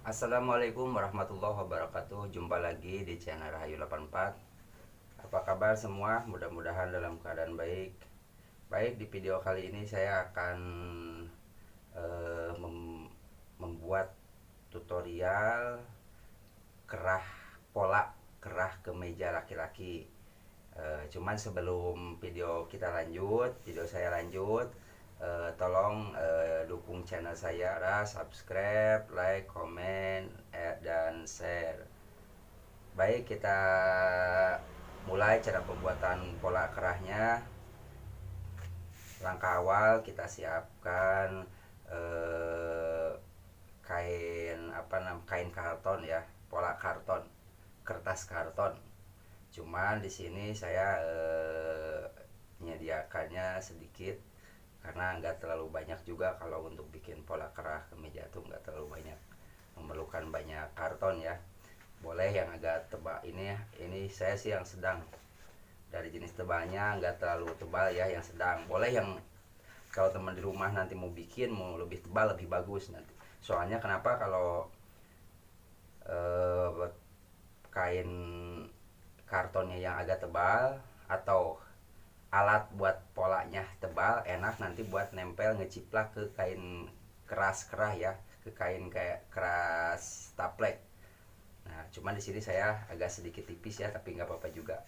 Assalamualaikum warahmatullahi wabarakatuh. Jumpa lagi di channel Rahayu 84. Apa kabar semua? Mudah-mudahan dalam keadaan baik. Baik, di video kali ini saya akan membuat tutorial kerah pola kerah kemeja laki-laki. Cuman sebelum video saya lanjut, tolong dukung channel saya, subscribe, like, komen, dan share. Baik, kita mulai cara pembuatan pola kerahnya. Langkah awal kita siapkan kain karton ya, pola karton, kertas karton. Cuman di sini saya menyediakannya sedikit karena nggak terlalu banyak juga. Kalau untuk bikin pola kerah kemeja tuh nggak terlalu banyak, memerlukan banyak karton ya. Boleh yang agak tebal, ini saya sih yang sedang, dari jenis tebalnya nggak terlalu tebal ya, yang sedang. Boleh yang kalau teman di rumah nanti mau bikin mau lebih tebal lebih bagus nanti. Soalnya kenapa, kalau kain kartonnya yang agak tebal atau alat buat polanya tebal, enak nanti buat nempel ngeciplak ke kain keras kerah ya, ke kain kayak keras taplek. Nah, cuman di sini saya agak sedikit tipis ya, tapi nggak apa-apa juga.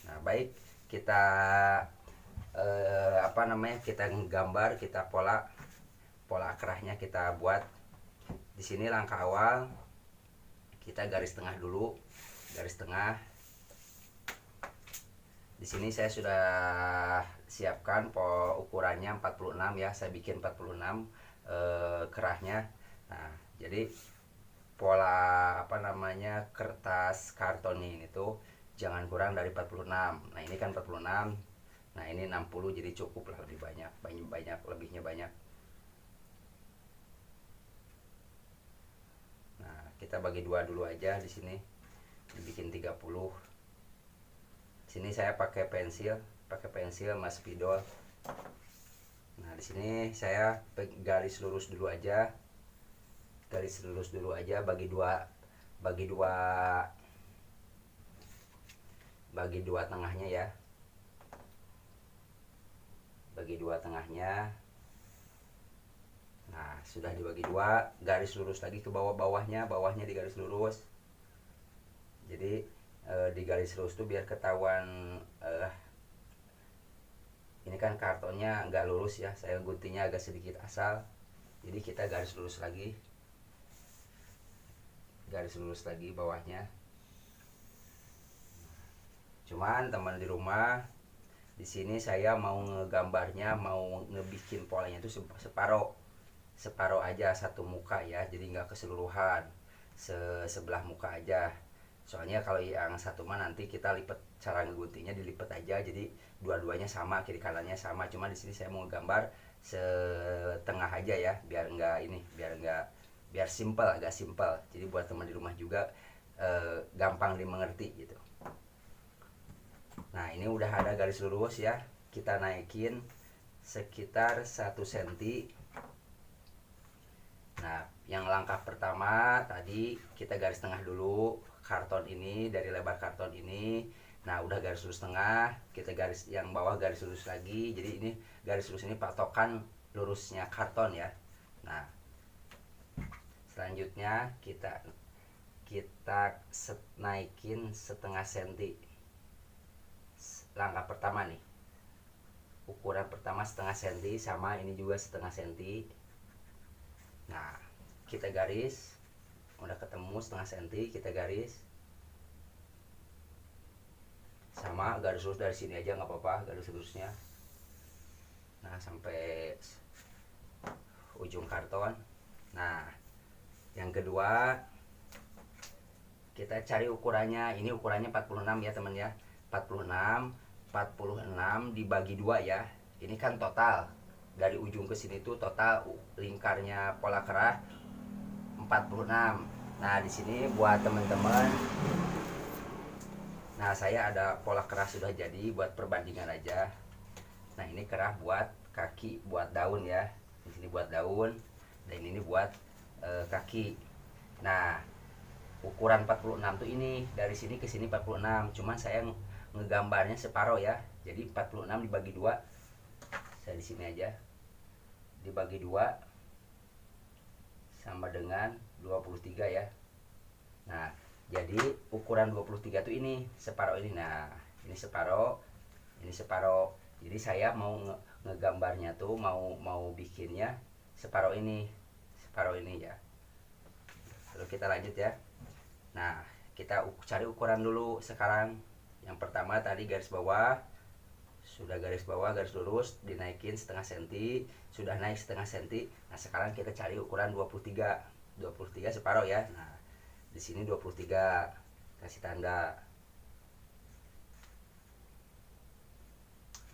Nah, baik, kita kita gambar, kita pola kerahnya kita buat. Di sini langkah awal kita garis tengah dulu, garis tengah. Di sini saya sudah siapkan ukurannya 46 ya, saya bikin 46 kerahnya. Nah, jadi pola kertas karton ini tuh jangan kurang dari 46. Nah, ini kan 46. Nah, ini 60, jadi cukup lah, lebih banyak, lebihnya banyak. Nah, kita bagi dua dulu aja di sini. Dibikin 30. Sini saya pakai pensil mas spidol. Nah, di sini saya garis lurus dulu aja. Bagi dua tengahnya ya. Bagi dua tengahnya. Nah, sudah dibagi dua, garis lurus lagi ke bawahnya digaris lurus. Jadi di garis lurus tuh biar ketahuan, ini kan kartonnya nggak lurus ya, saya guntingnya agak sedikit asal. Jadi kita garis lurus lagi bawahnya. Cuman teman di rumah, di sini saya mau ngegambarnya, mau ngebikin polanya itu separuh aja, satu muka ya, jadi nggak keseluruhan, sebelah muka aja. Soalnya kalau yang satu mah nanti kita lipat, cara ngeguntingnya dilipat aja, jadi dua-duanya sama, kiri kanannya sama. Cuma di sini saya mau gambar setengah aja ya, biar simple, agak simple. Jadi buat teman di rumah juga gampang dimengerti gitu. Nah, ini udah ada garis lurus ya, kita naikin sekitar 1 cm. Nah, yang langkah pertama tadi kita garis tengah dulu karton ini, dari lebar karton ini. Nah, udah garis lurus tengah, kita garis yang bawah, garis lurus lagi. Jadi ini garis lurus ini patokan lurusnya karton ya. Nah, selanjutnya kita naikin setengah senti. Langkah pertama nih, ukuran pertama setengah senti, sama ini juga setengah senti. Nah, kita garis, udah ketemu setengah senti, kita garis sama, garis lurus dari sini aja nggak apa-apa, garis lurusnya. Nah, sampai ujung karton. Nah, yang kedua kita cari ukurannya. Ini ukurannya 46 ya teman ya, 46 dibagi 2 ya. Ini kan total dari ujung ke sini tuh total lingkarnya pola kerah 46. Nah, di sini buat teman-teman, nah saya ada pola kerah sudah jadi buat perbandingan aja. Nah, ini kerah buat kaki, buat daun ya. Di sini buat daun, dan ini buat kaki. Nah, ukuran 46 tuh ini dari sini ke sini 46, cuman saya ngegambarnya separoh ya. Jadi 46 dibagi 2. Saya di sini aja. Dibagi 2 sama dengan 23 ya. Nah, jadi ukuran 23 tuh ini separoh ini. Nah, ini separoh, ini separoh. Jadi saya mau ngegambarnya tuh mau bikinnya separoh ini ya. Lalu kita lanjut ya. Nah, kita cari ukuran dulu sekarang. Yang pertama tadi garis bawah, sudah garis bawah garis lurus dinaikin setengah senti, sudah naik setengah senti. Nah, sekarang kita cari ukuran 23 separoh ya. Nah, di sini 23 kasih tanda.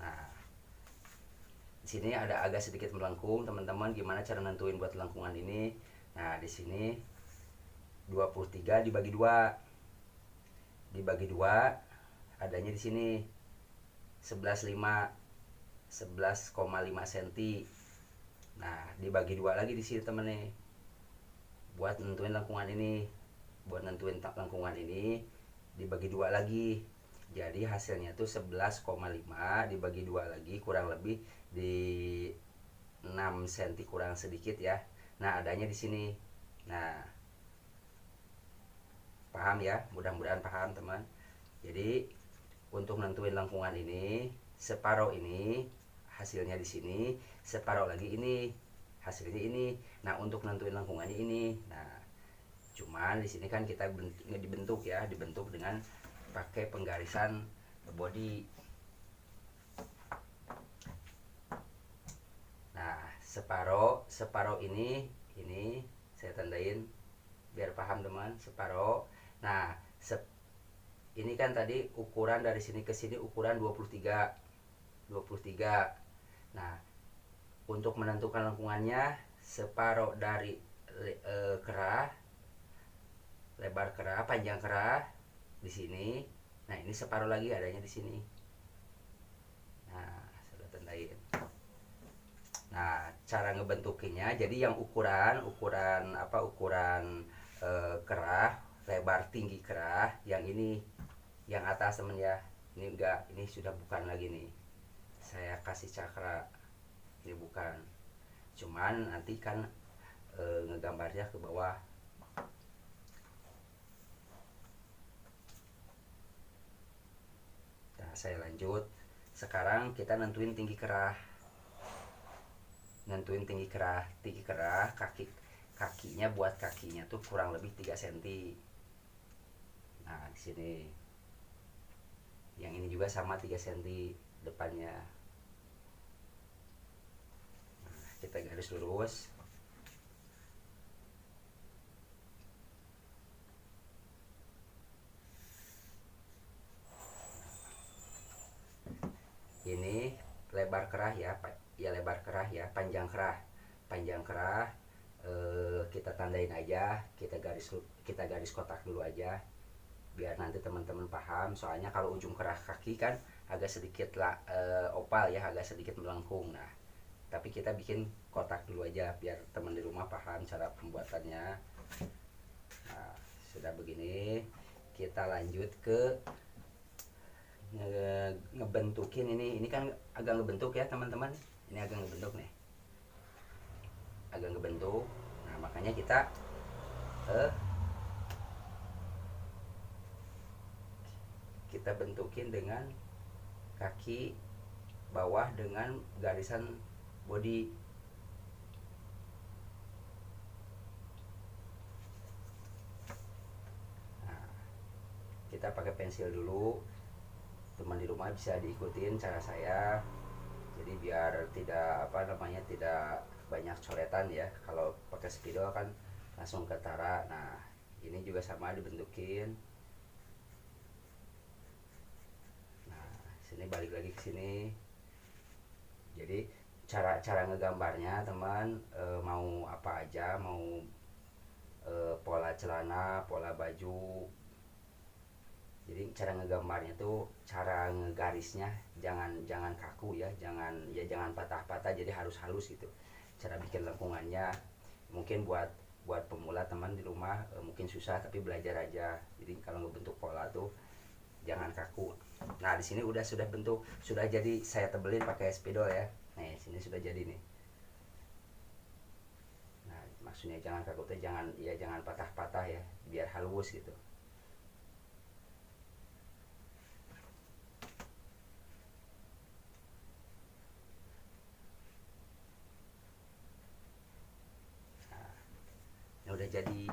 Nah, di sini ada agak sedikit melengkung, teman-teman. Gimana cara nentuin buat lengkungan ini? Nah, di sini 23 dibagi 2. Dibagi 2 adanya di sini 11,5 cm. Nah, dibagi 2 lagi di sini temen nih. Buat nentuin lengkungan ini. Buat nentuin lengkungan ini dibagi 2 lagi. Jadi hasilnya tuh 11,5 dibagi 2 lagi kurang lebih di 6 cm kurang sedikit ya. Nah, adanya di sini. Nah, paham ya? Mudah-mudahan paham, teman. Jadi untuk nentuin lengkungan ini, separoh ini hasilnya di sini, separoh lagi ini hasilnya ini. Nah, untuk nentuin lengkungannya ini. Nah, cuman di sini kan kita dibentuk ya, dibentuk dengan pakai penggarisan body. Nah, separoh ini saya tandain biar paham teman, separoh. Nah, ini kan tadi ukuran dari sini ke sini ukuran 23. Nah, untuk menentukan lengkungannya, separoh dari kerah, lebar kerah, panjang kerah di sini. Nah, ini separoh lagi adanya di sini. Nah, sudah tandain. Nah, cara ngebentukinya, jadi yang ukuran kerah, lebar tinggi kerah, yang ini, yang atas temen ya. Ini enggak, ini sudah bukan lagi nih. Saya kasih cakra, ini bukan. Cuman nanti kan ngegambarnya ke bawah. Nah, saya lanjut. Sekarang kita nentuin tinggi kerah. Tinggi kerah, kakinya, buat kakinya tuh kurang lebih 3 cm. Nah, di sini. Yang ini juga sama 3 cm depannya. Nah, kita garis lurus. Ini lebar kerah ya, lebar kerah ya, panjang kerah kita tandain aja, kita garis kotak dulu aja biar nanti teman-teman paham. Soalnya kalau ujung kerah kaki kan agak sedikit lah opal ya, agak sedikit melengkung. Nah, tapi kita bikin kotak dulu aja biar teman di rumah paham cara pembuatannya. Nah, sudah begini, kita lanjut ke ngebentukin ini kan agak ngebentuk ya teman-teman. Ini agak ngebentuk nih, agak ngebentuk. Nah, makanya kita bentukin dengan kaki bawah dengan garisan body. Nah, kita pakai pensil dulu. Teman di rumah bisa diikutin cara saya. Jadi biar tidak tidak banyak coretan ya. Kalau pakai spidol kan langsung ketara. Nah, ini juga sama dibentukin. Nah, sini balik lagi ke sini. Jadi cara ngegambarnya teman, mau apa aja, mau pola celana, pola baju. Jadi cara ngegambarnya tuh, cara ngegarisnya jangan kaku ya, jangan patah-patah, jadi harus halus gitu. Cara bikin lengkungannya mungkin buat buat pemula teman di rumah mungkin susah tapi belajar aja. Jadi kalau ngebentuk pola tuh jangan kaku. Nah di sini sudah bentuk, sudah jadi, saya tebelin pakai spidol ya. Nah sini sudah jadi nih. Nah maksudnya jangan kaku tuh, jangan ya, jangan patah-patah ya, biar halus gitu. Nah udah jadi.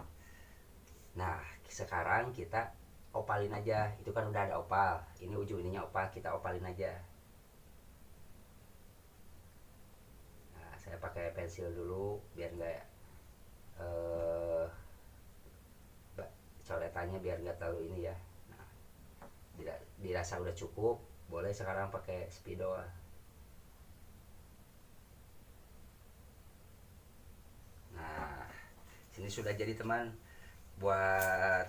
Nah sekarang kita opalin aja, itu kan udah ada opal, ini ujung ininya opal, kita opalin aja. Nah saya pakai pensil dulu biar nggak eh, coretannya biar nggak terlalu ini ya. Nah dirasa udah cukup, boleh sekarang pakai spidol. Nah sini sudah jadi teman, buat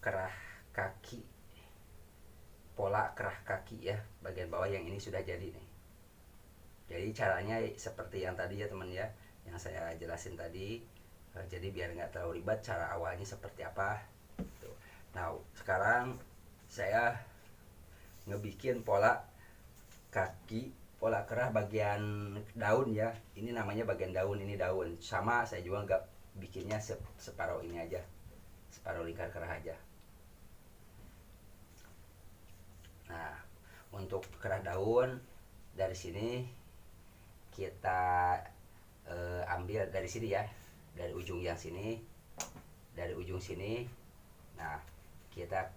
kerah kaki, pola kerah kaki ya, bagian bawah yang ini sudah jadi nih. Jadi caranya seperti yang tadi ya teman ya, yang saya jelasin tadi. Jadi biar nggak terlalu ribet, cara awalnya seperti apa tuh. Nah sekarang saya ngebikin pola kaki, pola kerah bagian daun ya. Ini namanya bagian daun, ini daun. Sama saya juga nggak bikinnya separuh ini aja, separuh lingkar kerah aja. Nah untuk kerah daun dari sini kita ambil dari sini ya, dari ujung yang sini, dari ujung sini. Nah kita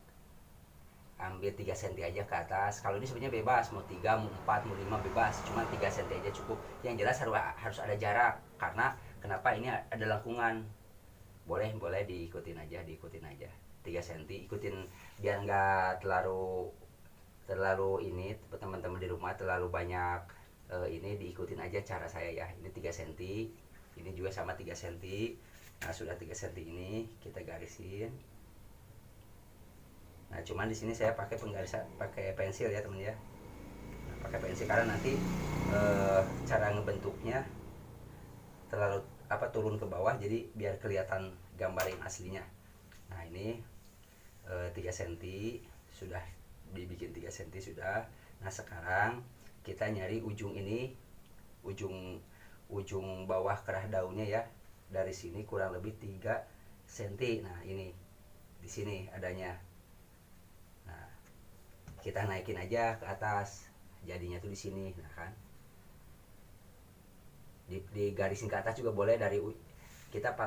ambil 3 cm aja ke atas. Kalau ini sebenarnya bebas, mau 3, mau 4, mau 5 bebas, cuma 3 cm aja cukup. Yang jelas harus ada jarak, karena kenapa, ini ada lengkungan. Boleh diikutin aja, 3 cm ikutin biar nggak terlalu ini teman-teman di rumah terlalu banyak. Ini diikutin aja cara saya ya. Ini 3 cm, ini juga sama 3 cm. Nah sudah 3 cm ini kita garisin. Nah cuman di sini saya pakai penggarisan, pakai pensil ya teman ya. Nah, pakai pensil karena nanti cara ngebentuknya terlalu turun ke bawah, jadi biar kelihatan gambar yang aslinya. Nah ini 3 cm sudah dibikin, 3 cm sudah. Nah sekarang kita nyari ujung ini, ujung bawah kerah daunnya ya, dari sini kurang lebih 3 cm. Nah ini di sini adanya. Nah kita naikin aja ke atas, jadinya tuh di sini. Nah kan di garisin ke atas juga boleh. Dari kita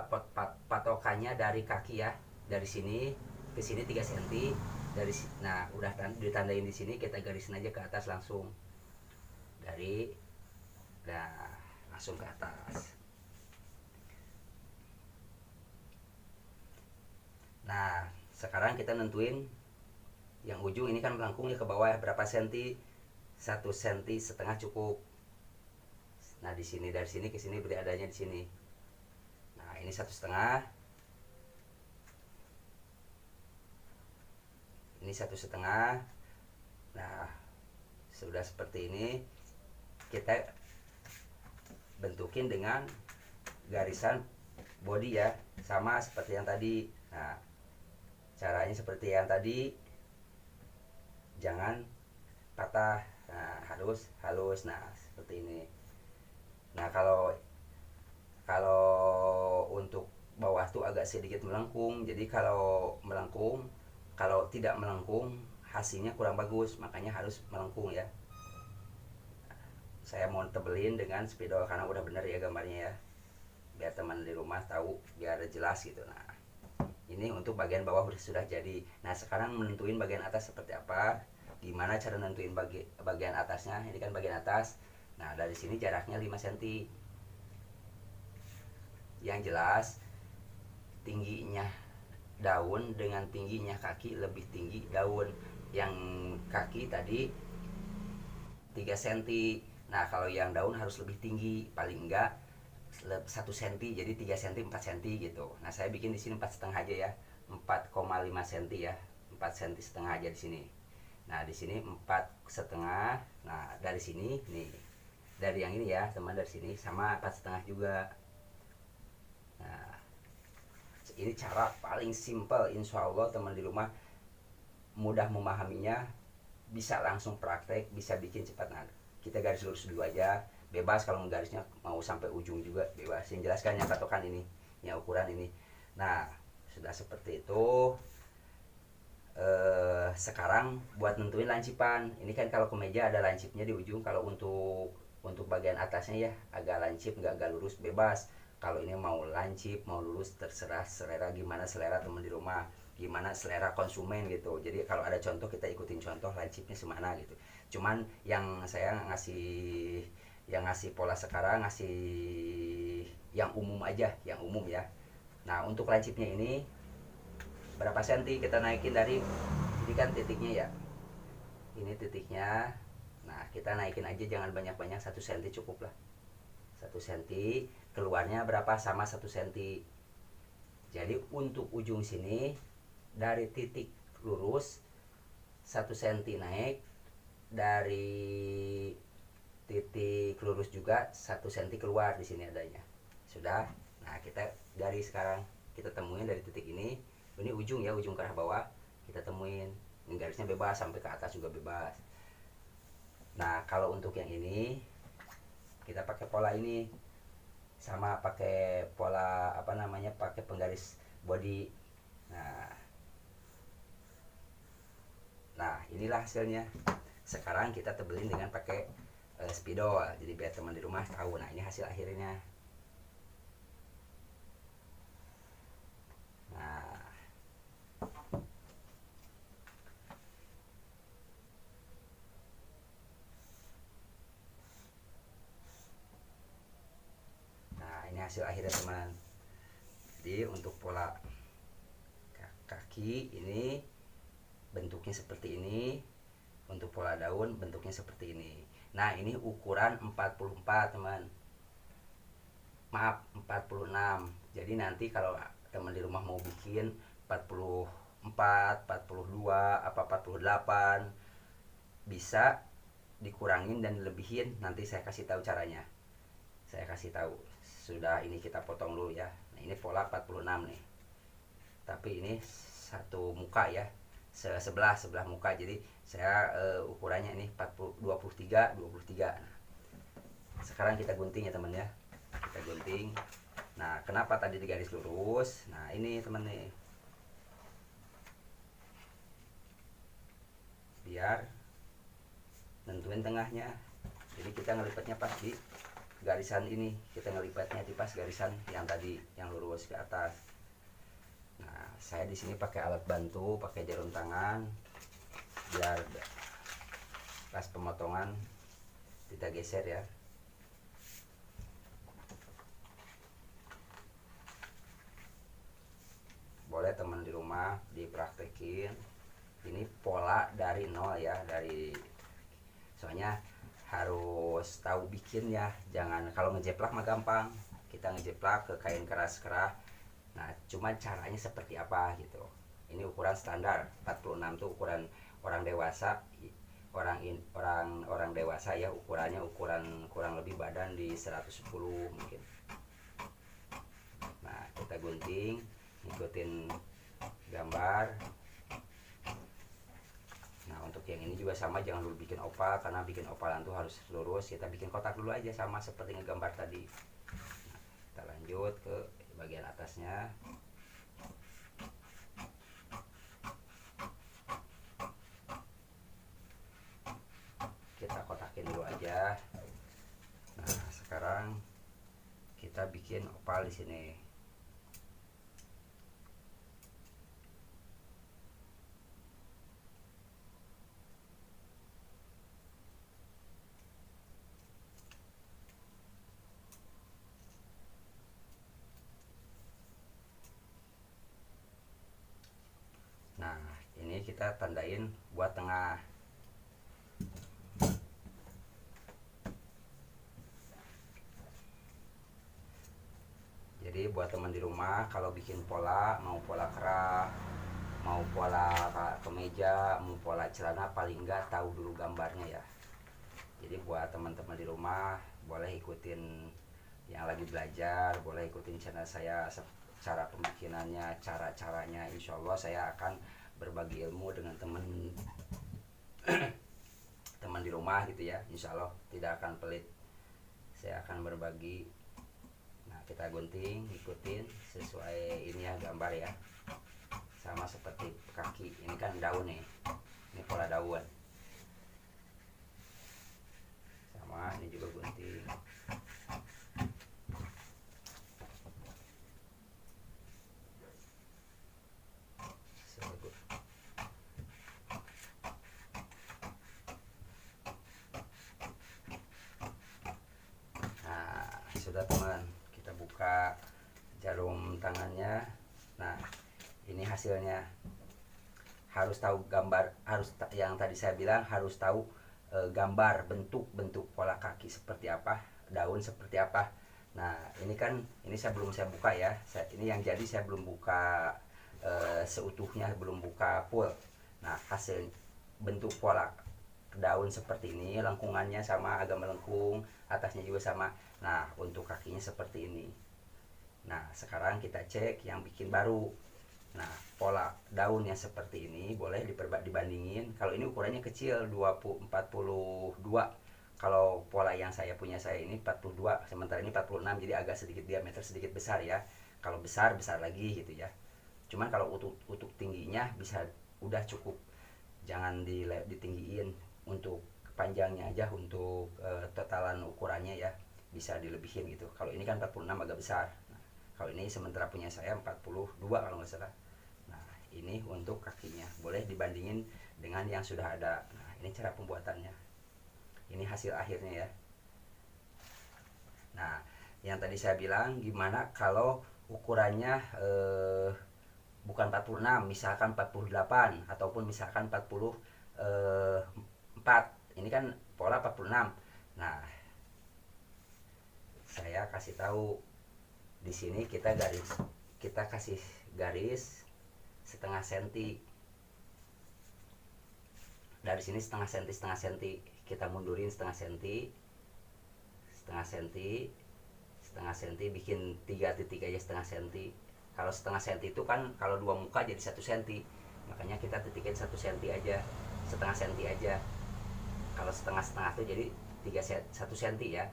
patokannya dari kaki ya, dari sini ke sini 3 cm dari. Nah udah ditandain di sini, kita garisin aja ke atas langsung dari. Nah langsung ke atas. Nah sekarang kita nentuin yang ujung ini kan melengkungnya ke bawah berapa senti. 1,5 cm cukup. Nah di sini, dari sini ke sini beri adanya di sini. Nah ini 1,5, ini 1,5. Nah sudah seperti ini, kita bentukin dengan garisan body ya, sama seperti yang tadi. Nah caranya seperti yang tadi, jangan patah. Nah halus. Nah seperti ini. Nah kalau untuk bawah tuh agak sedikit melengkung. Jadi kalau tidak melengkung hasilnya kurang bagus, makanya harus melengkung ya. Saya mau tebelin dengan spidol karena udah bener ya gambarnya ya, biar teman di rumah tahu, biar jelas gitu. Nah ini untuk bagian bawah sudah jadi. Nah sekarang menentuin bagian atas seperti apa, gimana cara nentuin bagian atasnya. Ini kan bagian atas. Nah dari sini jaraknya 5 cm. Yang jelas tingginya daun dengan tingginya kaki lebih tinggi daun. Yang kaki tadi 3 cm. Nah kalau yang daun harus lebih tinggi, paling enggak 1 cm, jadi 3 cm 4 cm gitu. Nah saya bikin di sini 4,5 aja ya, 4,5 cm ya, 4 cm setengah aja di sini. Nah di sini 4,5. Nah dari sini nih, dari yang ini ya teman, dari sini sama 4,5 juga. Nah ini cara paling simple, insya Allah teman di rumah mudah memahaminya, bisa langsung praktek, bisa bikin cepat. Nah, kita garis lurus dulu aja, bebas kalau garisnya mau sampai ujung juga bebas, yang jelaskan yang patokan ini, yang ukuran ini. Nah, sudah seperti itu. Sekarang buat nentuin lancipan, ini kan kalau kemeja ada lancipnya di ujung. Kalau untuk bagian atasnya ya agak lancip, nggak agak lurus, bebas. Kalau ini mau lancip mau lurus terserah selera, gimana selera teman di rumah, gimana selera konsumen gitu. Jadi kalau ada contoh kita ikutin contoh, lancipnya semana gitu. Cuman yang saya ngasih pola sekarang, ngasih yang umum aja, yang umum ya. Nah, untuk lancipnya ini berapa senti kita naikin dari ini kan titiknya ya, ini titiknya. Nah, kita naikin aja, jangan banyak-banyak, 1 senti cukup lah. 1 senti, keluarnya berapa, sama 1 senti. Jadi untuk ujung sini dari titik lurus 1 senti naik, dari titik lurus juga 1 senti keluar, di sini adanya. Sudah. Nah, kita garis sekarang, kita temuin dari titik ini ujung ya, ujung ke arah bawah kita temuin. Ini garisnya bebas, sampai ke atas juga bebas. Nah, kalau untuk yang ini kita pakai pola ini, sama pakai pola apa namanya, pakai penggaris body. Nah, inilah hasilnya. Sekarang kita tebelin dengan pakai spidol, jadi biar teman di rumah tahu. Nah, ini hasil akhirnya. Nah, ini hasil akhirnya teman. Jadi untuk pola kaki ini bentuknya seperti ini, untuk pola daun bentuknya seperti ini. Nah, ini ukuran 44 teman, maaf 46. Jadi nanti kalau teman di rumah mau bikin 44, 42, apa 48, bisa dikurangin dan lebihin, nanti saya kasih tahu caranya. Saya kasih tahu. Sudah, ini kita potong dulu ya. Nah, ini pola 46 nih. Tapi ini satu muka ya. Sebelah muka. Jadi saya ukurannya ini 40 23 23. Nah, sekarang kita gunting ya teman ya. Kita gunting. Nah, kenapa tadi di garis lurus? Nah, ini teman nih. Biar nentuin tengahnya. Jadi kita ngelipatnya pas di garisan ini, kita ngelipatnya di pas garisan yang tadi yang lurus ke atas. Nah, saya di sini pakai alat bantu, pakai jarum tangan, biar pas pemotongan kita geser ya. Boleh teman di rumah dipraktekin. Ini pola dari nol ya, soalnya harus tahu bikin ya. Jangan, kalau ngejeplak mah gampang, kita ngejeplak ke kain keras kerah. Nah, cuma caranya seperti apa gitu. Ini ukuran standar 46 tuh ukuran orang dewasa. Orang dewasa ya, ukurannya ukuran kurang lebih badan di 110 mungkin. Nah, kita gunting ngikutin gambar. Nah, untuk yang ini juga sama, jangan dulu bikin opal, karena bikin opalan tuh harus lurus. Kita bikin kotak dulu aja, sama seperti ngegambar tadi. Nah, kita lanjut ke bagian atasnya. Kita kotakin dulu aja. Nah, sekarang kita bikin opal di sini. Nah, ini kita tandain buat tengah. Jadi buat teman di rumah, kalau bikin pola, mau pola kerah, mau pola kemeja, mau pola celana, paling enggak tahu dulu gambarnya ya. Jadi buat teman-teman di rumah boleh ikutin, yang lagi belajar boleh ikutin channel saya cara pembikinannya, cara-caranya. Insya Allah saya akan berbagi ilmu dengan teman teman di rumah gitu ya. Insya Allah tidak akan pelit, saya akan berbagi. Nah, kita gunting, ikutin sesuai ini ya, gambar ya, sama seperti kaki. Ini kan daun nih, ini pola daun, sama ini juga gunting. Nah, sudah teman, kita buka jarum tangannya. Nah, ini hasilnya. Harus tahu gambar, yang tadi saya bilang harus tahu gambar bentuk pola kaki seperti apa, daun seperti apa. Nah, ini kan ini belum saya buka ya. Ini yang jadi saya belum buka seutuhnya, belum buka full. Nah, hasil bentuk pola daun seperti ini, lengkungannya sama, agak melengkung, atasnya juga sama. Nah, untuk kakinya seperti ini. Nah, sekarang kita cek yang bikin baru. Nah, pola daunnya seperti ini, boleh dibandingin. Kalau ini ukurannya kecil, 42. Kalau pola yang saya punya saya ini 42, sementara ini 46, jadi agak sedikit diameter sedikit besar ya. Kalau besar lagi gitu ya. Cuman kalau untuk tingginya bisa udah cukup. Jangan ditinggiin, untuk panjangnya aja, untuk totalan ukurannya ya bisa dilebihin gitu. Kalau ini kan 46 agak besar. Kalau ini sementara punya saya 42 kalau nggak salah. Nah, ini untuk kakinya. Boleh dibandingin dengan yang sudah ada. Nah, ini cara pembuatannya. Ini hasil akhirnya ya. Nah, yang tadi saya bilang gimana kalau ukurannya bukan 46, misalkan 48 ataupun misalkan 44. Ini kan pola 46. Nah, saya kasih tahu di sini kita kasih garis setengah senti. Dari sini setengah senti kita mundurin setengah senti, bikin 3 titik aja setengah senti. Kalau setengah senti itu kan kalau 2 muka jadi 1 senti, makanya kita titikin 1 senti aja, setengah senti aja. Kalau setengah itu jadi 1 senti ya.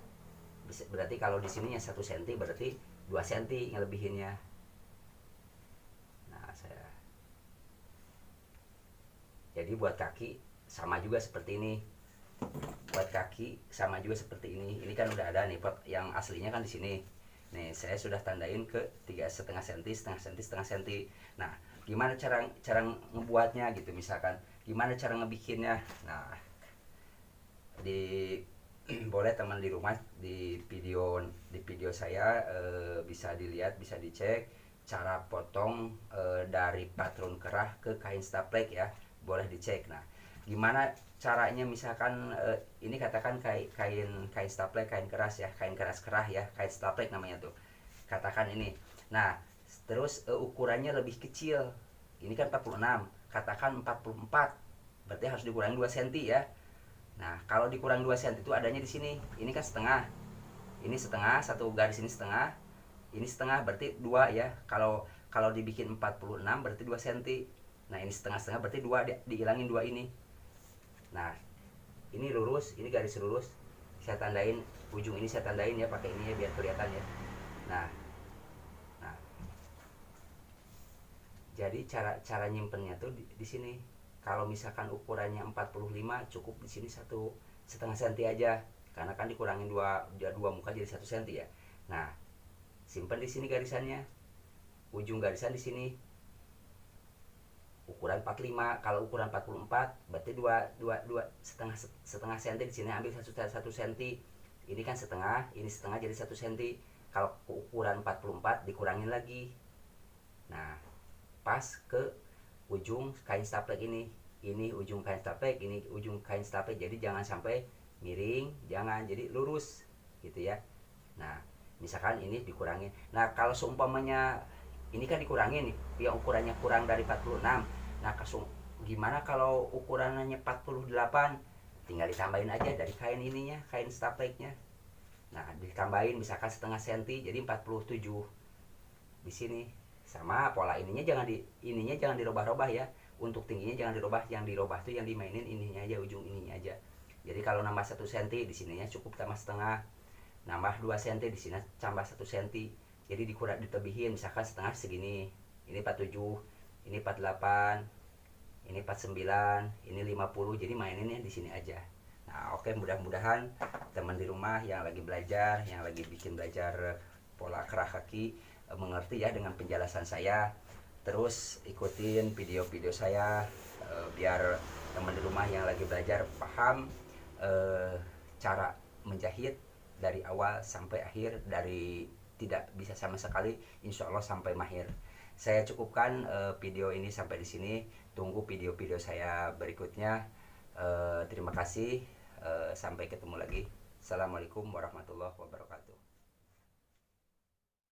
Berarti kalau di sininya 1 senti, berarti 2 senti ngelebihinnya. Nah, jadi buat kaki sama juga seperti ini. Ini kan udah ada nih pot yang aslinya kan di sini. Nih, saya sudah tandain ke 3,5 senti, setengah senti. Nah, gimana cara ngebuatnya gitu, misalkan gimana cara ngebikinnya. Nah, boleh teman di rumah di video saya bisa dilihat, bisa dicek cara potong dari patron kerah ke kain staplek ya, boleh dicek. Nah, gimana caranya, misalkan ini katakan kain staplek, kain keras ya, kain keras kerah ya, kain staplek namanya tuh, katakan ini. Nah, terus ukurannya lebih kecil, ini kan 46, katakan 44, berarti harus dikurangi 2 cm ya. Nah, kalau dikurang 2 cm itu adanya di sini. Ini kan setengah. Ini setengah, satu garis ini setengah. Ini setengah berarti 2 ya. Kalau dibikin 46 berarti 2 cm. Nah, ini setengah berarti 2, dihilangin 2 ini. Nah, ini lurus, ini garis lurus. Saya tandain ujung ini, saya tandain ya pakai ini ya biar kelihatan ya. Nah. Jadi cara nyimpennya tuh di sini. Kalau misalkan ukurannya 45, cukup di sini 1,5 senti aja, karena kan dikurangin 2 muka jadi 1 senti ya. Nah, simpan di sini garisannya, ujung garisan di sini ukuran 45. Kalau ukuran 44 berarti 2 setengah senti. Di sini ambil 1 senti. Ini kan setengah, ini setengah jadi 1 senti. Kalau ukuran 44 dikurangin lagi. Nah, pas ke ujung kain staplek ini ujung kain staplek, ini ujung kain staplek. Jadi jangan sampai miring, jangan, jadi lurus gitu ya. Nah, misalkan ini dikurangin. Nah, kalau seumpamanya ini kan dikurangin nih, yang ukurannya kurang dari 46. Nah, gimana kalau ukurannya 48? Tinggal ditambahin aja dari kain ininya, kain stapleknya. Nah, ditambahin misalkan setengah senti jadi 47. di sini. Sama pola ininya jangan dirubah-rubah ya. Untuk tingginya jangan dirubah, yang dirubah tuh yang dimainin ininya aja, ujung ininya aja. Jadi kalau nambah 1 cm di sininya cukup tambah setengah, nambah 2 cm di sini tambah 1 cm. Jadi dikurang ditebihin, misalkan setengah segini, ini 47, ini 48, ini 49, ini 50. Jadi maininnya di sini aja. Nah, oke, mudah-mudahan teman di rumah yang lagi belajar, yang lagi belajar pola kerah kaki mengerti ya dengan penjelasan saya. Terus ikutin video-video saya biar teman di rumah yang lagi belajar paham cara menjahit dari awal sampai akhir, dari tidak bisa sama sekali insya Allah sampai mahir. Saya cukupkan video ini sampai di sini. Tunggu video-video saya berikutnya. Terima kasih. Sampai ketemu lagi. Assalamualaikum warahmatullahi wabarakatuh.